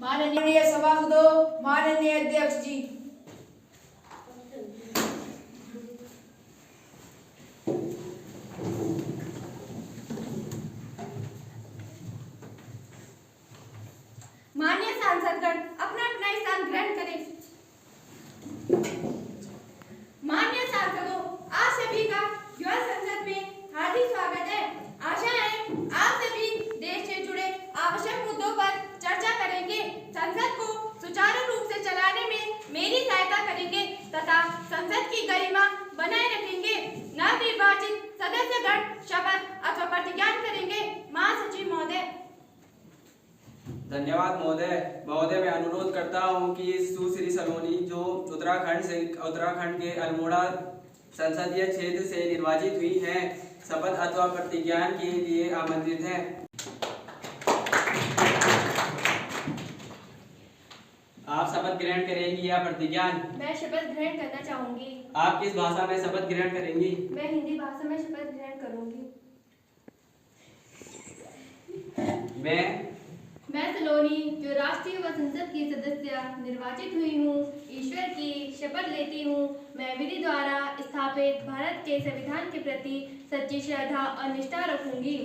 माननीय सभासदों, माननीय अध्यक्ष जी, माननीय सांसदगण अपना अपना स्थान ग्रहण करें। माननीय सांसदों, आप सभी का युवा संसद में हार्दिक स्वागत है। आशा है आप सभी देश से जुड़े आवश्यक मुद्दों पर चर्चा करेंगे, संसद को सुचारू रूप से चलाने में मेरी सहायता करेंगे तथा संसद की गरिमा बनाए रखेंगे। नवनिर्वाचित सदस्यगण शपथ अथवा प्रतिज्ञान करेंगे। महासचिव महोदय। धन्यवाद महोदय मैं अनुरोध करता हूं कि सुश्री सलोनी जो उत्तराखंड के अल्मोड़ा संसदीय क्षेत्र से निर्वाचित हुई हैं, शपथ अथवा प्रतिज्ञान के लिए आमंत्रित हैं। आप शपथ ग्रहण करेंगी या प्रतिज्ञान? मैं शपथ ग्रहण करना चाहूंगी। आप किस भाषा में शपथ ग्रहण करेंगी? मैं हिंदी भाषा में शपथ ग्रहण करूंगी। मैं सलोनी जो राष्ट्रीय व संसद की सदस्य निर्वाचित हुई हूँ, ईश्वर की शपथ लेती हूँ। मैं विधि द्वारा स्थापित भारत के संविधान के प्रति सच्ची श्रद्धा और निष्ठा रखूंगी।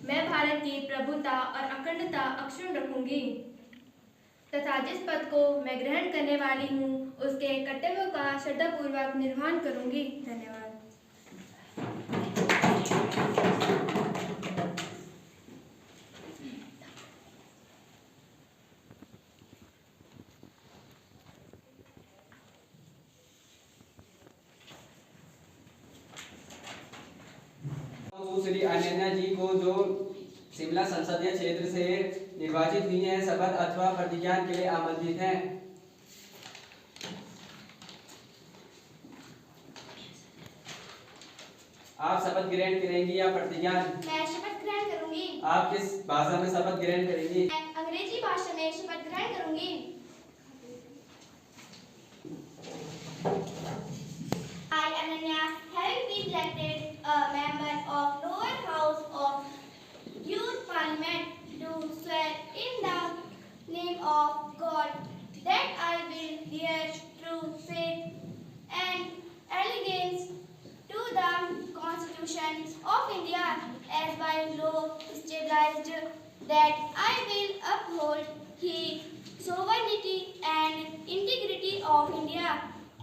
मैं भारत की प्रभुता और अखंडता अक्षुण्ण रखूंगी तथा जिस पद को मैं ग्रहण करने वाली हूँ उसके कर्तव्यों का श्रद्धापूर्वक निर्वहन करूंगी। धन्यवाद। श्री अनन्या जी को जो शिमला संसदीय क्षेत्र से निर्वाचित हुई हैं, शपथ अथवा प्रतिज्ञान के लिए आमंत्रित हैं। आप शपथ ग्रहण करेंगी या प्रतिज्ञान? मैं शपथ ग्रहण करूंगी। आप किस भाषा में शपथ ग्रहण करेंगी? मैं अंग्रेजी भाषा में शपथ ग्रहण करूंगी। I, Ananya, having been elected a member of lower house of youth parliament, do swear in the name of God that I will bear true faith and allegiance to the Constitution of India as by law established, that I will uphold the sovereignty and integrity of India,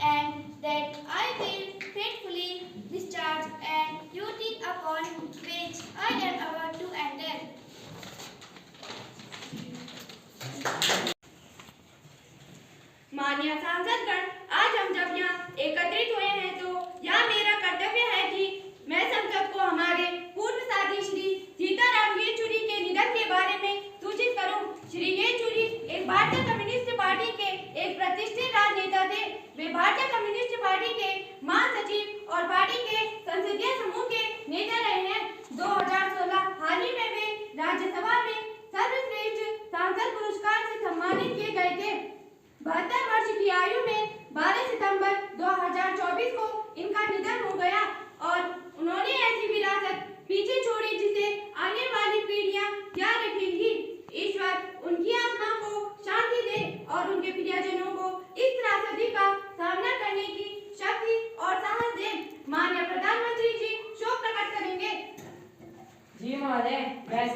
and that I will faithfully discharge and duty upon which I am about to enter. माननीय सांसदगण, आज हम जब यहाँ एकत्रित हुए हैं तो यह मेरा कर्तव्य है कि मैं संसद को हमारे पूर्व साथी श्री सीताराम येचुरी के निधन के बारे में सूचित करूं। श्री येचुरी एक भारतीय कम्युनिस्ट पार्टी के एक प्रतिष्ठित राजनेता थे। वे भारतीय कम्युनिस्ट पार्टी के महासचिव और पार्टी के संसदीय समूह के नेता रहे हैं। 2016 हाल ही में वे राज्यसभा में सर्वश्रेष्ठ सांसद पुरस्कार से सम्मानित किए गए थे। 72 वर्ष की आयु में 12 सितंबर 2024 को इनका निधन हो गया और उन्होंने ऐसी विरासत पीछे छोड़ी जिसे आने वाली पीढ़ियां याद रखेंगी। ईश्वर उनकी आत्मा को शांति दे और उनके प्रियजनों को इस त्रासदी का सामना करने की शक्ति और साहस दे। माननीय प्रधानमंत्री जी शोक प्रकट करेंगे। जी महोदय, मैं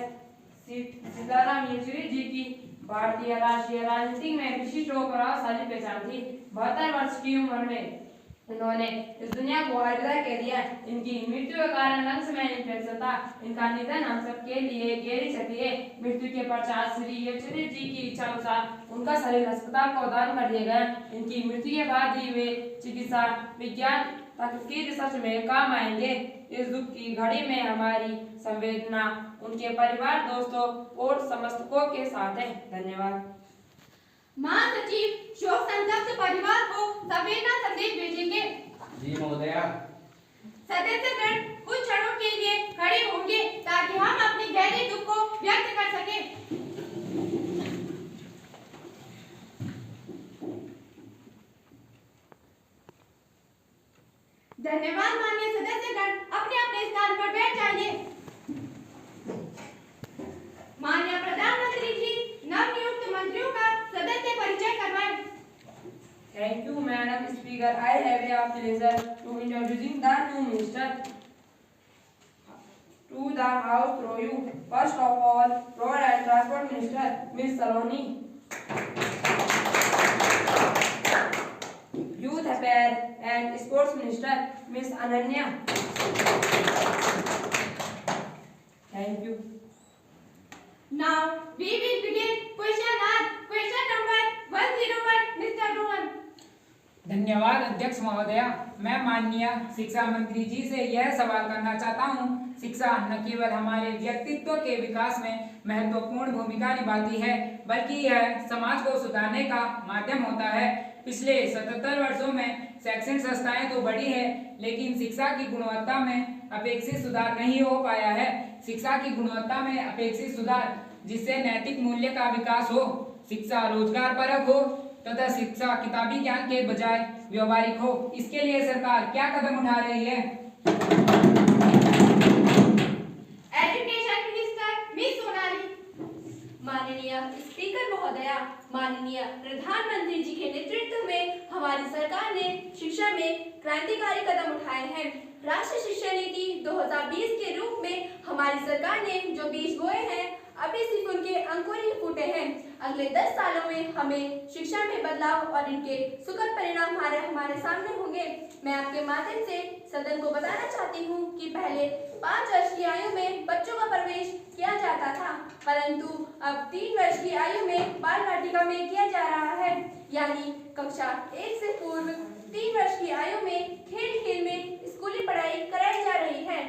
सीताराम येचुरी जी की भारतीय राष्ट्रीय राजनीति में विशिष्ट और प्रभावशाली पहचान थी। 72 वर्ष की उम्र में उन्होंने इस दुनिया को अलविदा कह दिया। इनकी मृत्यु के कारण लंग्स में इन्फेक्शन था। इनका निधन हम सबके लिए गहरी क्षति है। मृत्यु के पश्चात श्री येचुरी जी की इच्छा अनुसार उनका शरीर अस्पताल को दान कर दिया गया। इनकी मृत्यु के बाद ही वे चिकित्सा विज्ञान तकनीकी रिसर्च में काम आएंगे। इस दुख की घड़ी में हमारी संवेदना उनके परिवार, दोस्तों और समस्तकों के साथ है। धन्यवाद। महासचिव शोक संतप्त परिवार को संवेदना संदेश भेजेंगे। जी महोदया। सदस्यगण कुछ क्षणों के लिए खड़े होंगे ताकि हम अपने गहरे दुख को व्यक्त कर सकें। धन्यवाद। माननीय सदस्यगण अपने अपने स्थान पर बैठ जाइए। माननीय प्रधानमंत्री जी नवनियुक्त मंत्रियों का Speaker, I have a pleasure to introducing the new minister to the House through you. First of all, Road and Transport Minister, Ms. Saloni. Youth Affairs and Sports Minister, Ms. Ananya. Thank you. Now we will begin question number 101, Mr. Rohan. धन्यवाद अध्यक्ष महोदया। मैं माननीय शिक्षा मंत्री जी से यह सवाल करना चाहता हूँ। शिक्षा न केवल हमारे व्यक्तित्व के विकास में महत्वपूर्ण भूमिका निभाती है, बल्कि यह समाज को सुधारने का माध्यम होता है। पिछले 77 वर्षों में शैक्षणिक संस्थाएं तो बढ़ी है, लेकिन शिक्षा की गुणवत्ता में अपेक्षित सुधार नहीं हो पाया है। शिक्षा की गुणवत्ता में अपेक्षित सुधार जिससे नैतिक मूल्य का विकास हो, शिक्षा रोजगार परक हो तथा शिक्षा किताबी ज्ञान के बजाय व्यवहारिक हो, इसके लिए सरकार क्या कदम उठा रही है? Education minister miss Sonali. माननीय स्पीकर महोदया, माननीय प्रधानमंत्री जी के नेतृत्व में हमारी सरकार ने शिक्षा में क्रांतिकारी कदम उठाए हैं। राष्ट्रीय शिक्षा नीति 2020 के रूप में हमारी सरकार ने जो बीज बोए हैं, अभी सिर्फ उनके अंकुर ही फूटे हैं। अगले 10 सालों में हमें शिक्षा में बदलाव और इनके सुखद परिणाम हमारे सामने होंगे। मैं आपके माध्यम से सदन को बताना चाहती हूँ कि पहले 5 वर्ष की आयु में बच्चों का प्रवेश किया जाता था, परंतु अब 3 वर्ष की आयु में बाल वाटिका में किया जा रहा है, यानी कक्षा 1 से पूर्व 3 वर्ष की आयु में खेल में स्कूली पढ़ाई कराई जा रही है।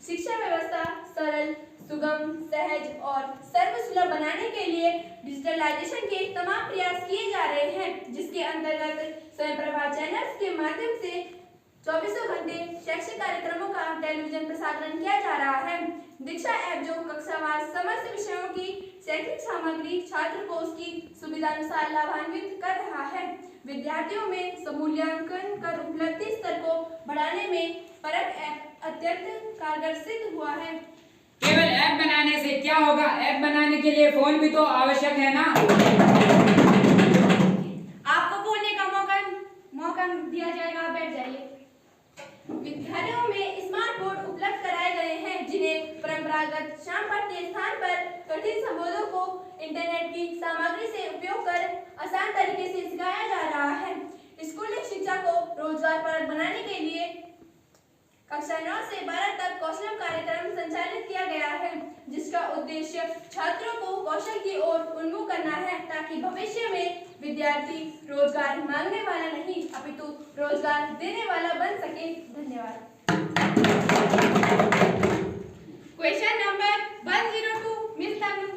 शिक्षा व्यवस्था सरल, सुगम, सहज और सर्वसुलभ बनाने के लिए डिजिटलाइजेशन के तमाम प्रयास किए जा रहे हैं, जिसके अंतर्गत स्वयंप्रभा चैनल्स के माध्यम से 24 घंटे शैक्षिक कार्यक्रमों का टेलीविजन प्रसारण किया जा रहा है। दीक्षा ऐप जो कक्षावार समस्त विषयों की शैक्षिक सामग्री छात्र को उसकी सुविधानुसार लाभान्वित कर रहा है। विद्यार्थियों में समूल्यांकन कर उपलब्धि स्तर को बढ़ाने में परक ऐप अत्यंत कारगर सिद्ध हुआ है। केवल ऐप बनाने से क्या होगा? ऐप बनाने के लिए फोन भी तो आवश्यक है ना? आपको बोलने का मौका दिया जाएगा, बैठ जाइए। विद्यालयों में स्मार्ट बोर्ड उपलब्ध कराए गए हैं, जिन्हें परंपरागत शाम पढ़ते स्थान पर कठिन संबोधों को इंटरनेट की सामग्री से उपयोग कर आसान तरीके से सिखाया जा रहा है। स्कूली शिक्षा को रोजगार परक बनाने के लिए कक्षा 9 से 12 तक कौशल कार्यक्रम संचालित किया गया है, जिसका उद्देश्य छात्रों को कौशल की ओर उन्मुख करना है, ताकि भविष्य में विद्यार्थी रोजगार मांगने वाला नहीं अपितु रोजगार देने वाला बन सके। धन्यवाद। क्वेश्चन नंबर 102, मिस तनु।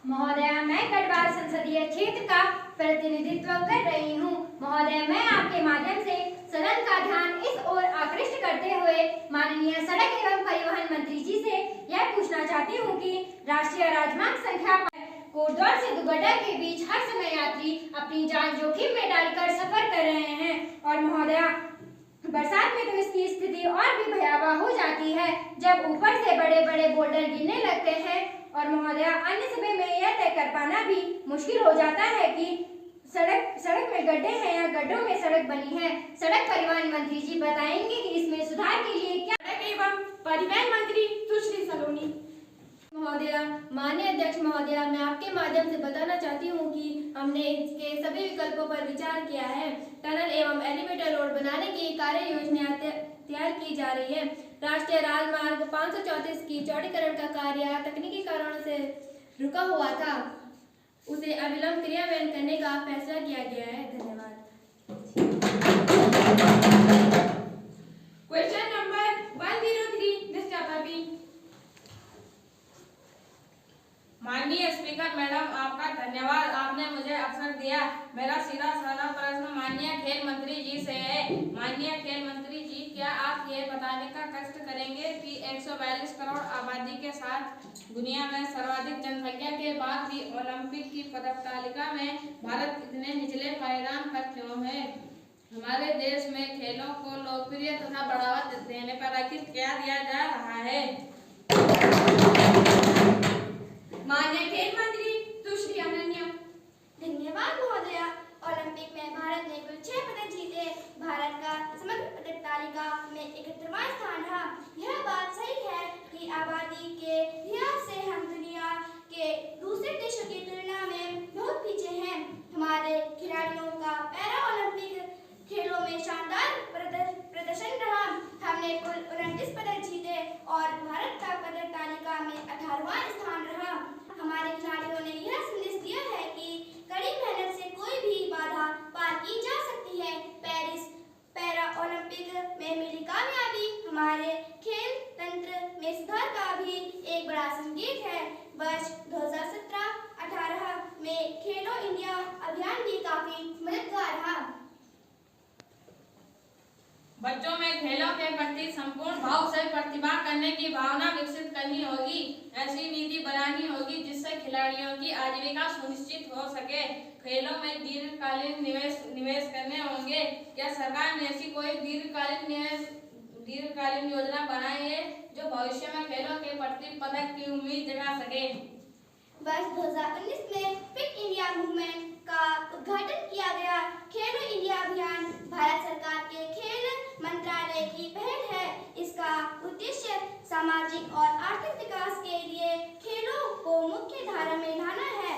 महोदया, मैं गढ़वाल संसदीय क्षेत्र का प्रतिनिधित्व कर रही हूँ। महोदया, मैं आपके माध्यम से सदन का ध्यान इस ओर आकृष्ट करते हुए माननीय सड़क एवं परिवहन मंत्री जी से यह पूछना चाहती हूँ कि राष्ट्रीय राजमार्ग संख्या कोटद्वार से दुगड्डा के बीच हर समय यात्री अपनी जान जोखिम में डालकर सफर कर रहे हैं, और महोदया बरसात में तो इसकी स्थिति और भी भयावह हो जाती है, जब ऊपर से बड़े बड़े बोल्डर गिरने लगते हैं, और महोदया अन्य समय में यह तय कर पाना भी मुश्किल हो जाता है कि सड़क में गड्ढे हैं या गड्ढों में सड़क बनी है। सड़क परिवहन मंत्री जी बताएंगे कि इसमें सुधार के लिए क्या? सड़क एवं परिवहन मंत्री सुश्री सलोनी। महोदया, माननीय अध्यक्ष महोदया, मैं आपके माध्यम से बताना चाहती हूँ कि हमने इसके सभी विकल्पों पर विचार किया है। टनल एवं एलिवेटर रोड बनाने की कार्य योजना तैयार की जा रही है। राष्ट्रीय राजमार्ग 534 की चौड़ीकरण का कार्य तकनीकी कारणों से रुका हुआ था, उसे अविलंब क्रियान्वयन करने का फैसला किया गया है। धन्यवाद। Question number 103, mister Parveen. माननीय स्पीकर मैडम, आपका धन्यवाद, आपने मुझे अवसर दिया। मेरा सीधा साधा प्रश्न माननीय खेल मंत्री जी से है। माननीय खेल मंत्री जी, क्या आप ये बताने का कष्ट करेंगे कि 142 करोड़ आबादी के साथ दुनिया में सर्वाधिक जनसंख्या के बाद भी ओलंपिक की पदक तालिका में भारत इतने निचले पायदान पर क्यों है? हमारे देश में खेलों को लोकप्रिय तथा बढ़ावा देने पर आखिर क्या दिया जा रहा है? माननीय खेल मंत्री सुश्री अनन्या। धन्यवाद महोदया। ओलंपिक में भारत ने कुल 6 पदक जीते, भारत का समग्र पदक तालिका में 71वां स्थान रहा। यह बात सही है कि आबादी के लिहाज से हम दुनिया के दूसरे देशों की तुलना में बहुत पीछे हैं। हमारे खिलाड़ियों का पैरा ओलंपिक खेलों में शानदार प्रदर्शन रहा। हमने कुल 29 पदक जीते और भारत का पदक तालिका में 18वां स्थान रहा। हमारे खिलाड़ियों ने यह संदेश दिया है कि कड़ी मेहनत से कोई भी बाधा पार की जा सकती है। पेरिस पैरा ओलंपिक में मिली कामयाबी हमारे खेल तंत्र में सुधार का भी एक बड़ा संकेत है। वर्ष 2017-18 में खेलो इंडिया अभियान भी काफी मददगार रहा। बच्चों में खेलों के प्रति संपूर्ण भाव से प्रतिभा करने की भावना विकसित करनी होगी। ऐसी नीति बनानी होगी जिससे खिलाड़ियों की आजीविका सुनिश्चित हो सके। खेलों में दीर्घकालीन निवेश करने होंगे। क्या सरकार ने ऐसी कोई दीर्घकालीन योजना बनाई है जो भविष्य में खेलों के प्रति पदक की उम्मीद जगा सके? वर्ष 2019 में फिट इंडिया मूवमेंट का उद्घाटन किया गया। खेलो इंडिया अभियान भारत सरकार के खेल मंत्रालय की पहल है। इसका उद्देश्य सामाजिक और आर्थिक विकास के लिए खेलों को मुख्य धारा में लाना है।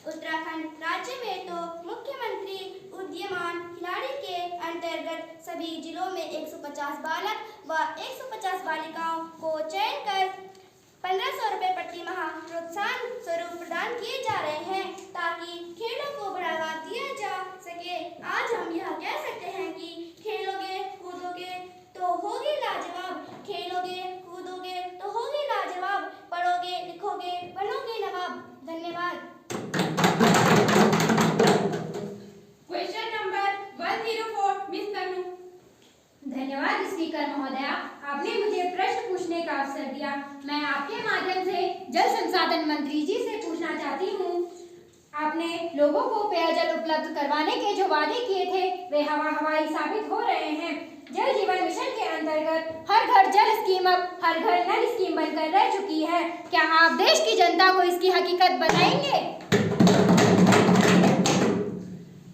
उत्तराखंड राज्य में तो मुख्यमंत्री उदीयमान खिलाड़ी के अंतर्गत सभी जिलों में 150 बालक व 150 बालिकाओं को चयन कर 1500 रुपए प्रति माह प्रोत्साहन स्वरूप प्रदान किए जा रहे हैं ताकि खेलों को बढ़ावा दिया जा सके। आज हम यह कह सकते हैं कि खेलोगे कूदोगे तो होगी लाजवाब, खेलोगे कूदोगे तो होगी लाजवाब, पढ़ोगे लिखोगे बनोगे नवाब। धन्यवाद। क्वेश्चन नंबर 104 मिस तनु। धन्यवाद स्पीकर महोदया, आपने मुझे प्रश्न पूछने का अवसर दिया। मैं आपके माध्यम से जल संसाधन मंत्री जी से पूछना चाहती हूँ, आपने लोगों को पेयजल उपलब्ध करवाने के जो वादे किए थे वे हवाई साबित हो रहे हैं। जल जीवन मिशन के अंतर्गत हर घर जल स्कीम अब हर घर नल स्कीम बनकर रह चुकी है। क्या आप देश की जनता को इसकी हकीकत बताएंगे?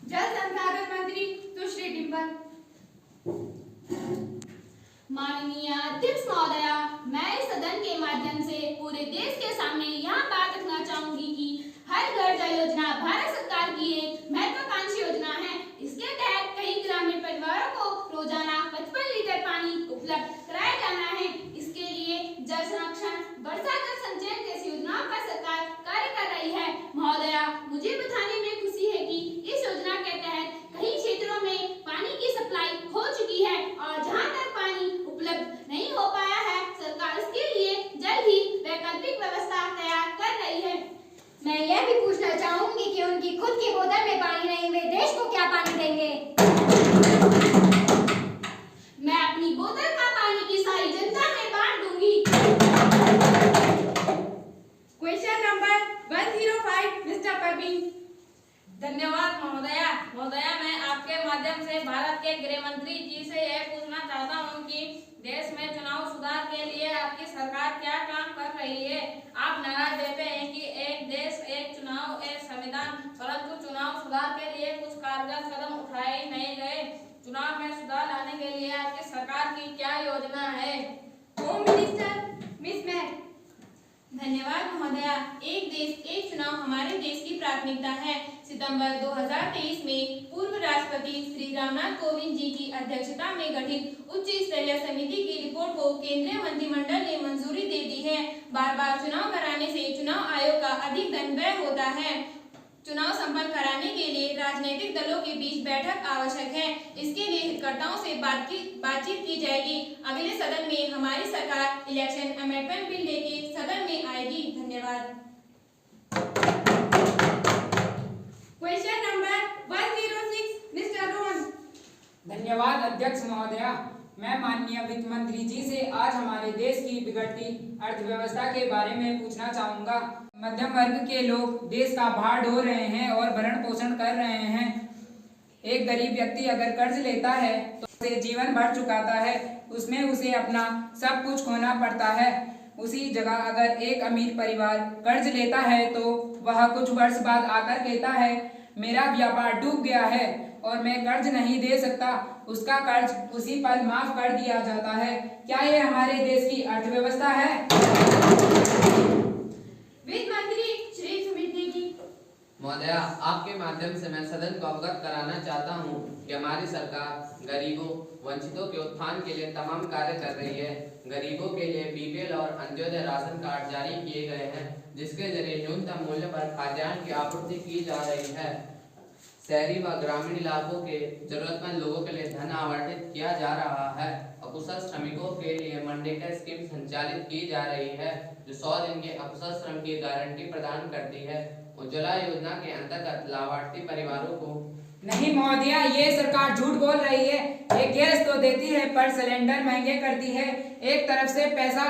जल संसाधन मंत्री सुश्री डिंपल। माननीय अध्यक्ष महोदया, मैं इस सदन के माध्यम से पूरे देश के सामने यह बात रखना चाहूंगी कि हर घर जल योजना भारत सरकार की एक महत्वाकांक्षी योजना है। इसके तहत कई ग्रामीण परिवारों को रोजाना 55 लीटर पानी उपलब्ध कराया जाना है। इसके लिए जल संरक्षण, वर्षा जल संचयन जैसी योजनाओं पर सरकार कार्य कर रही है। महोदया, मुझे बताने में खुशी है कि इस योजना के तहत कई क्षेत्रों में पानी की सप्लाई हो चुकी है और जहां तक पानी उपलब्ध नहीं हो पाया है, सरकार इसके लिए जल्द ही वैकल्पिक व्यवस्था तैयार कर रही है। मैं यह भी पूछना चाहूंगी कि उनकी खुद की बोतल में पानी नहीं, वे देश को क्या पानी देंगे? मैं अपनी बोतल का पानी की सारी जनता में बांट दूंगी। Question number 105 mister Parveen. धन्यवाद महोदया। महोदया, मैं आपके माध्यम से भारत के गृह मंत्री जी से यह पूछना चाहता हूं कि देश में चुनाव सुधार के लिए आपकी सरकार क्या काम कर रही है? आप नारा देते हैं कि एक देश एक चुनाव एक संविधान, परंतु चुनाव सुधार के लिए कुछ कारगर कदम उठाए नहीं गए। चुनाव में सुधार लाने के लिए आपकी सरकार की क्या योजना है? Home minister Miss Mac. धन्यवाद महोदया। एक देश एक चुनाव हमारे देश की प्राथमिकता है। सितंबर 2023 में पूर्व राष्ट्रपति श्री रामनाथ कोविंद जी की अध्यक्षता में गठित उच्च स्तरीय समिति की रिपोर्ट को केंद्रीय मंत्रिमंडल ने मंजूरी दे दी है। बार बार चुनाव कराने से चुनाव आयोग का अधिक धन व्यय होता है। चुनाव संपन्न कराने के लिए राजनीतिक दलों के बीच बैठक आवश्यक है। इसके लिए हितग्राताओं से बातचीत की जाएगी। अगले सदन में हमारी सरकार इलेक्शन अमेंडमेंट बिल लेके सदन में आएगी। धन्यवाद। Question number 106 mister Rohan. धन्यवाद अध्यक्ष महोदया। मैं माननीय वित्त मंत्री जी से आज हमारे देश की बिगड़ती अर्थव्यवस्था के बारे में पूछना चाहूँगा। मध्यम वर्ग के लोग देश का भार ढो रहे हैं और भरण पोषण कर रहे हैं। एक गरीब व्यक्ति अगर कर्ज लेता है तो उसे जीवन भर चुकाता है, उसमें उसे अपना सब कुछ खोना पड़ता है। उसी जगह अगर एक अमीर परिवार कर्ज लेता है तो वह कुछ वर्ष बाद आकर कहता है मेरा व्यापार डूब गया है और मैं कर्ज नहीं दे सकता। उसका कर्ज उसी पल माफ कर दिया जाता है। क्या ये हमारे देश की अर्थव्यवस्था है? वित्त मंत्री श्री सुमित जी। महोदया, आपके माध्यम से मैं सदन को अवगत कराना चाहता हूँ कि हमारी सरकार गरीबों वंचितों के उत्थान के लिए तमाम कार्य कर रही है। गरीबों के लिए बीपीएल और अंत्योदय राशन कार्ड जारी किए गए हैं, जिसके जरिए न्यूनतम मूल्य पर खाद्यान्न की आपूर्ति की जा रही है। शहरी व ग्रामीण इलाकों के जरूरतमंद लोगों के लिए धन आवंटित किया जा रहा है। अकुशल श्रमिकों के लिए मनरेगा स्कीम संचालित की जा रही है, जो 100 दिन के अकुशल श्रम की गारंटी प्रदान करती है। उज्ज्वला योजना के अंतर्गत लाभार्थी परिवारों को नहीं महोदया, ये सरकार झूठ बोल रही है। ये गैस तो देती है पर सिलेंडर महंगे करती है। एक तरफ से पैसा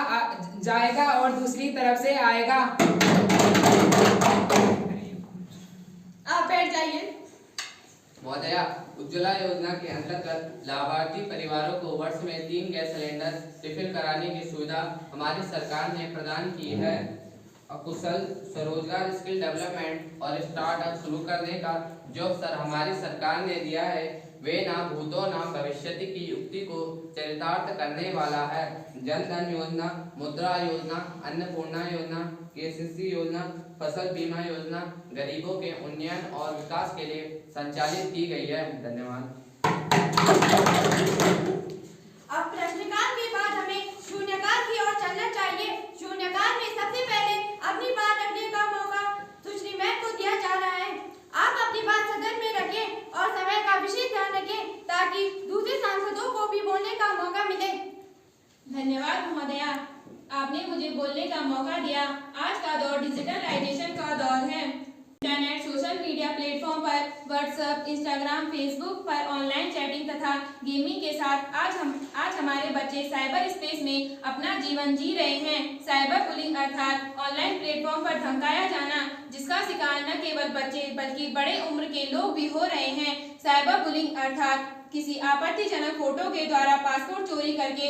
जाएगा और दूसरी तरफ से आएगा। आप बैठ जाइए। महोदया, उज्ज्वला योजना के अंतर्गत लाभार्थी परिवारों को वर्ष में 3 गैस सिलेंडर रिफिल कराने की सुविधा हमारी सरकार ने प्रदान की है। अकुशल स्वरोजगार, स्किल डेवलपमेंट और स्टार्टअप शुरू करने का जो अवसर हमारी सरकार ने दिया है, वे ना भूतो ना भविष्यति की युक्ति को चरितार्थ करने वाला है। जन धन योजना, मुद्रा योजना, अन्नपूर्णा योजना, केसीसी योजना, फसल बीमा योजना गरीबों के उन्नयन और विकास के लिए संचालित की गई है। धन्यवाद। अब प्रश्नकाल के बाद हमें शून्यकाल की ओर चलना चाहिए। शून्यकाल में सबसे पहले अपनी बात रखने का मौका सुश्री मैम को दिया जा रहा है। आप अपनी बात सदन में रखें और समय का विशेष ध्यान रखें ताकि दूसरे सांसदों को भी बोलने का मौका मिले। धन्यवाद महोदया, आपने मुझे बोलने का मौका दिया। आज का दौर डिजिटलाइजेशन का दौर है। इंटरनेट, सोशल मीडिया प्लेटफॉर्म पर व्हाट्सएप, इंस्टाग्राम, फेसबुक पर ऑनलाइन चैटिंग तथा गेमिंग के साथ आज हमारे बच्चे साइबर स्पेस में अपना जीवन जी रहे हैं। साइबर बुलिंग अर्थात ऑनलाइन प्लेटफॉर्म पर धमकाया जाना, जिसका शिकार न केवल बच्चे बल्कि बड़े उम्र के लोग भी हो रहे हैं। साइबर बुलिंग अर्थात किसी आपत्तिजनक फोटो के द्वारा पासपोर्ट चोरी करके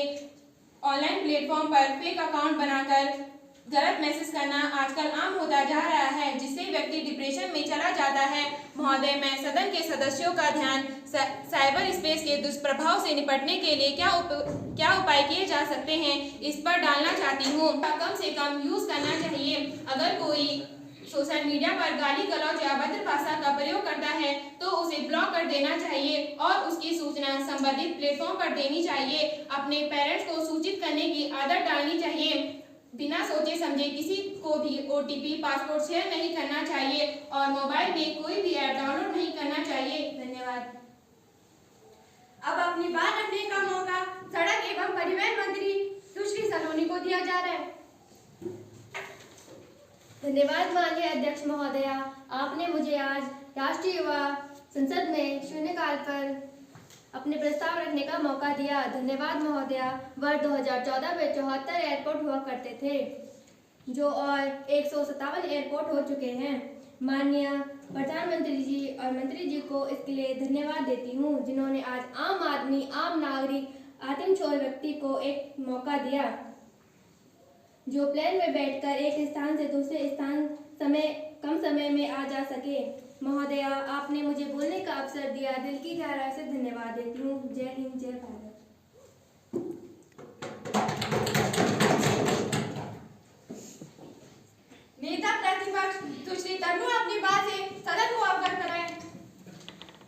ऑनलाइन प्लेटफॉर्म पर फेक अकाउंट बनाकर गलत मैसेज करना आजकल आम होता जा रहा है, जिससे व्यक्ति डिप्रेशन में चला जाता है। महोदय, मैं सदन के सदस्यों का ध्यान साइबर स्पेस के दुष्प्रभाव से निपटने के लिए क्या उपाय किए जा सकते हैं, इस पर डालना चाहती हूँ। कम से कम यूज करना चाहिए। अगर कोई सोशल मीडिया पर गाली गलौज या अभद्र भाषा का प्रयोग करता है तो उसे ब्लॉक कर देना चाहिए और उसकी सूचना संबंधित प्लेटफॉर्म पर देनी चाहिए। अपने पेरेंट्स को सूचित करने की आदत डालनी चाहिए। बिना सोचे समझे किसी को भी OTP, पासवर्ड शेयर नहीं करना चाहिए और मोबाइल में कोई भी ऐप डाउनलोड नहीं करना चाहिए। धन्यवाद। अब अपनी बात रखने का मौका सड़क एवं परिवहन मंत्री सुश्री सलोनी को दिया जा रहा है। धन्यवाद माननीय अध्यक्ष महोदया, आपने मुझे आज राष्ट्रीय युवा संसद में शून्यकाल पर अपने प्रस्ताव रखने का मौका दिया। धन्यवाद महोदया। वर्ष 2014 में 74 एयरपोर्ट हुआ करते थे, जो और 157 एयरपोर्ट हो चुके हैं। माननीय प्रधानमंत्री जी और मंत्री जी को इसके लिए धन्यवाद देती हूँ, जिन्होंने आज आम आदमी, आम नागरिक, आतिमछोर व्यक्ति को एक मौका दिया, जो प्लेन में बैठकर एक स्थान से दूसरे स्थान कम समय में आ जा सके। महोदया, आपने मुझे बोलने का अवसर दिया, दिल की गहराई से धन्यवाद देती हूँ। जय हिंद, जय भारत। नेता प्रतिपक्ष सुश्री तन्नू अपनी बात से सदन को अवगत कराएं।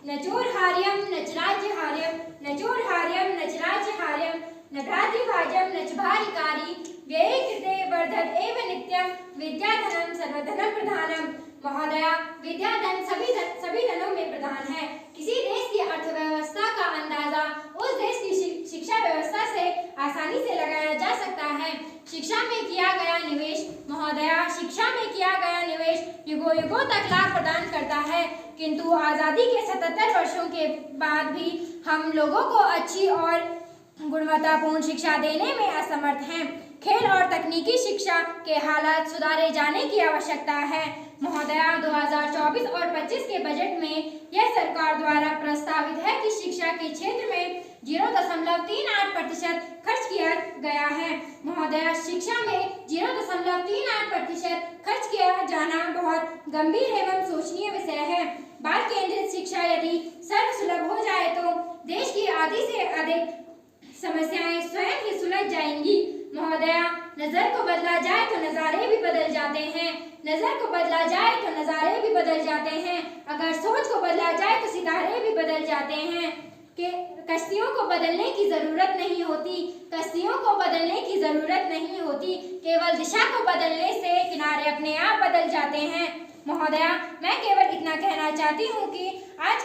नचोर हार्यम नच राज्य हार्यम, नचोर हार्यम नच राज्य हार्यम, न भ्रातृभाजम नच भारिकारी, व्यये कृते वर्धत एव नित्यम, विद्याधनम सर्वधनम प्रधानम। महोदया, विद्याधन सभी धनों में प्रधान है। किसी देश की अर्थव्यवस्था का अंदाजा उस देश की शिक्षा व्यवस्था से आसानी से लगाया जा सकता है। शिक्षा में किया गया निवेश, महोदया, शिक्षा में किया गया निवेश युगों युगों तक लाभ प्रदान करता है, किंतु आजादी के 77 वर्षों के बाद भी हम लोगों को अच्छी और गुणवत्तापूर्ण शिक्षा देने में असमर्थ हैं। खेल और तकनीकी शिक्षा के हालात सुधारे जाने की आवश्यकता है। महोदया, 2024 और 25 के बजट में यह सरकार द्वारा प्रस्तावित है कि शिक्षा के क्षेत्र में 0.38% खर्च किया गया है। महोदया, शिक्षा में 0.38% खर्च किया जाना बहुत गंभीर एवं सोचनीय विषय है। बाल केंद्रित शिक्षा यदि सर्वसुलभ हो जाए तो देश की आधी से अधिक समस्याएं स्वयं ही सुलझ जाएंगी। महोदया, नजर को बदला जाए तो नजारे भी बदल जाते हैं। नजर को बदला जाए तो नजारे भी बदल जाते हैं। अगर सोच को बदला जाए तो सितारे भी बदल जाते हैं। कि कश्तियों को बदलने की जरूरत नहीं होती, कश्तियों को बदलने की जरूरत नहीं होती, केवल दिशा को बदलने से किनारे अपने आप बदल जाते हैं। महोदया, मैं केवल इतना कहना चाहती हूँ कि आज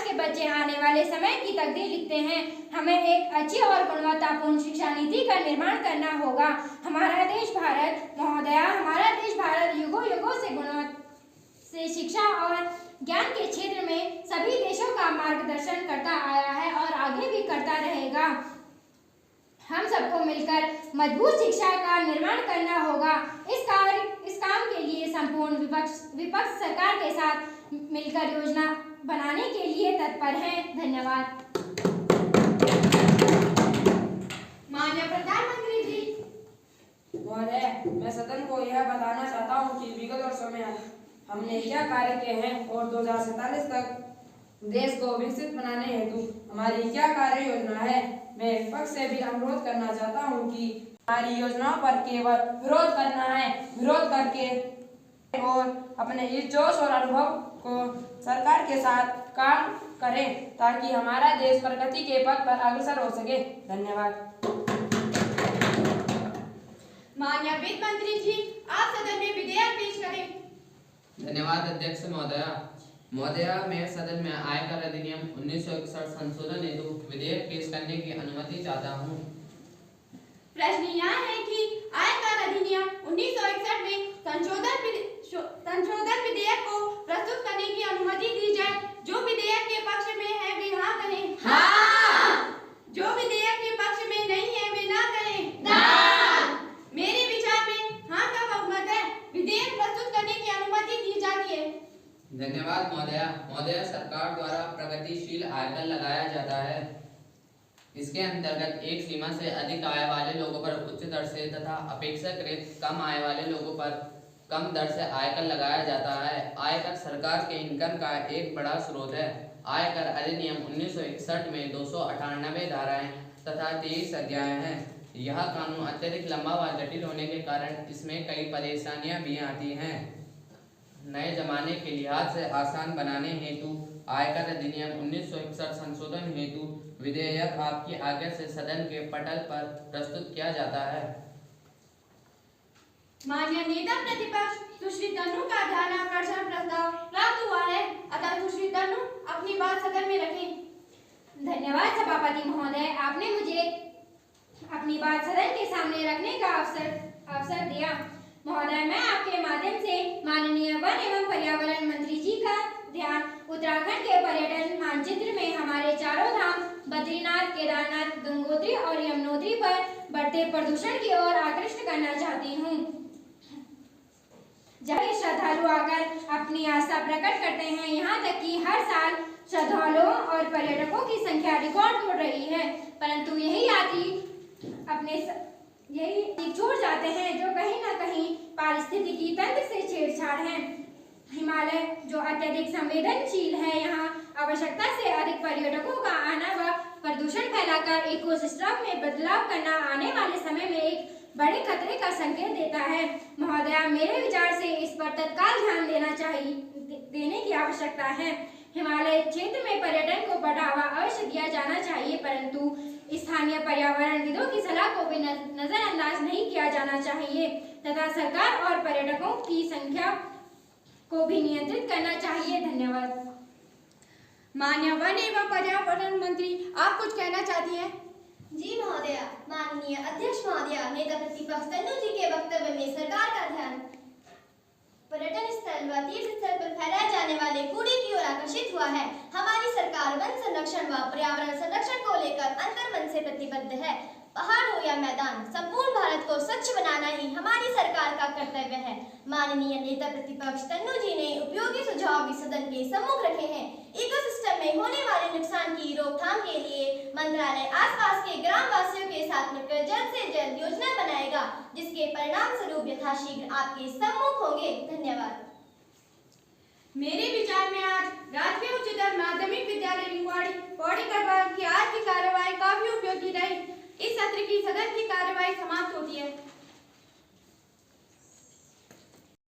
के बच्चे आने वाले समय की तकदीर लिखते हैं। हमें एक अच्छी और गुणवत्तापूर्ण शिक्षा नीति का निर्माण करना होगा। हमारा देश भारत, महोदया, हमारा देश भारत युगों युगों से शिक्षा और ज्ञान के क्षेत्र में सभी देशों का मार्गदर्शन करता आया है और आगे भी करता रहेगा। हम सबको मिलकर मजबूत शिक्षा का निर्माण करना होगा। इस काम के लिए संपूर्ण विपक्ष सरकार के साथ मिलकर योजना बनाने के लिए तत्पर है। धन्यवाद। माननीय प्रधानमंत्री जी। महोदय, मैं सदन को यह बताना चाहता हूँ कि विगत वर्षों में हमने क्या कार्य किए हैं और 2047 तक देश को विकसित बनाने हेतु हमारी क्या कार्य योजना है। मैं विपक्ष से भी अनुरोध करना चाहता हूं कि हमारी योजनाओं पर केवल विरोध करना है, विरोध करके और अपने इस जोश और अनुभव को सरकार के साथ काम करें ताकि हमारा देश प्रगति के पथ पर अग्रसर हो सके। धन्यवाद। माननीय वित्त मंत्री जी, आप सदन में विधेयक पेश करें। धन्यवाद अध्यक्ष महोदया, मैं सदन में आयकर अधिनियम 1961 संशोधन हेतु विधेयक पेश करने की अनुमति चाहता हूँ। प्रश्न यह है कि आयकर अधिनियम 1961 में संशोधन विधेयक को प्रस्तुत करने की अनुमति दी जाए। जो विधेयक के पक्ष में है वे हाँ कहें। हाँ। जो विधेयक के पक्ष में नहीं है वे ना कहें। ना। मेरे विचार में हाँ का बहुमत है। विधेयक प्रस्तुत करने की अनुमति दी जाती है। धन्यवाद महोदया, सरकार द्वारा प्रगतिशील आयकर लगाया जाता है। इसके अंतर्गत एक सीमा से अधिक आय वाले लोगों पर उच्च दर से तथा अपेक्षाकृत कम आय वाले लोगों पर कम दर से आयकर लगाया जाता है। आयकर सरकार के इनकम का एक बड़ा स्रोत है। आयकर अधिनियम 1961 में 298 धाराएं तथा 23 अध्याय हैं। यह कानून अत्यधिक लंबा व जटिल होने के कारण इसमें कई परेशानियां भी आती हैं। नए जमाने के लिहाज से आसान बनाने हेतु आयकर अधिनियम 1961 संशोधन हेतु विधेयक आपकी आज्ञा से सदन के पटल पर प्रस्तुत किया जाता है। माननीय नेता प्रतिपक्ष सुश्री तन्नू का ध्यान आकर्षण प्रस्ताव प्राप्त हुआ है, अतः सुश्री तन्नू अपनी बात सदन में रखें। धन्यवाद सभापति महोदय, आपने मुझे अपनी बात सदन के सामने रखने का अवसर दिया। महोदय, मैं आपके माध्यम से माननीय वन एवं पर्यावरण मंत्री जी का ध्यान उत्तराखंड के पर्यटन मानचित्र में हमारे चारों धाम बद्रीनाथ, केदारनाथ, गंगोत्री और यमुनोत्री पर बढ़ते प्रदूषण की ओर आकृष्ट करना चाहती हूँ। जहाँ श्रद्धालु आकर अपनी आस्था प्रकट करते हैं, यहाँ तक कि हर साल श्रद्धालुओं और पर्यटकों की संख्या रिकॉर्ड तोड़ रही है, परंतु यही यात्री यही छोड़ जाते हैं जो कहीं न कहीं पारिस्थितिकी तंत्र से छेड़छाड़ है। हिमालय जो अत्यधिक संवेदनशील है, यहाँ आवश्यकता से अधिक पर्यटकों का आना व प्रदूषण फैलाकर इकोसिस्टम में बदलाव करना आने वाले समय में एक बड़े खतरे का संकेत देता है। महोदया, मेरे विचार से इस पर तत्काल ध्यान देने की आवश्यकता है। हिमालय क्षेत्र में पर्यटन को बढ़ावा अवश्य दिया जाना चाहिए, परंतु स्थानीय पर्यावरणविदों की सलाह को भी नजरअंदाज नहीं किया जाना चाहिए तथा सरकार और पर्यटकों की संख्या को भी नियंत्रित करना चाहिए। धन्यवाद। माननीय वन एवं पर्यावरण मंत्री, आप कुछ कहना चाहती हैं? जी महोदया, माननीय अध्यक्ष महोदया, नेता प्रतिपक्ष तन्नू जी के वक्तव्य में सरकार का ध्यान पर्यटन स्थल व तीर्थ स्थल पर फैलाए जाने वाले कूड़े की ओर आकर्षित हुआ है। हमारी सरकार वन संरक्षण व पर्यावरण संरक्षण को लेकर अंतर्मन से प्रतिबद्ध है। पहाड़ हो या मैदान, संपूर्ण भारत को स्वच्छ बनाना ही हमारी सरकार का कर्तव्य है। माननीय नेता प्रतिपक्ष तन्नू जी ने उपयोगी सुझाव भी सदन के सम्मुख रखे हैं। इकोसिस्टम में होने वाले नुकसान की रोकथाम के लिए मंत्रालय आसपास के ग्राम वासियों के साथ मिलकर जल्द से जल्द योजना बनाएगा, जिसके परिणाम स्वरूप यथाशीघ्र आपके सम्मुख होंगे। धन्यवाद। मेरे विचार में आज राजकीय उच्चतर माध्यमिक विद्यालय रिंगवा विभाग की आज की कार्यवाही काफी उपयोगी रही। इस सत्र की सदन की कार्यवाही समाप्त होती है।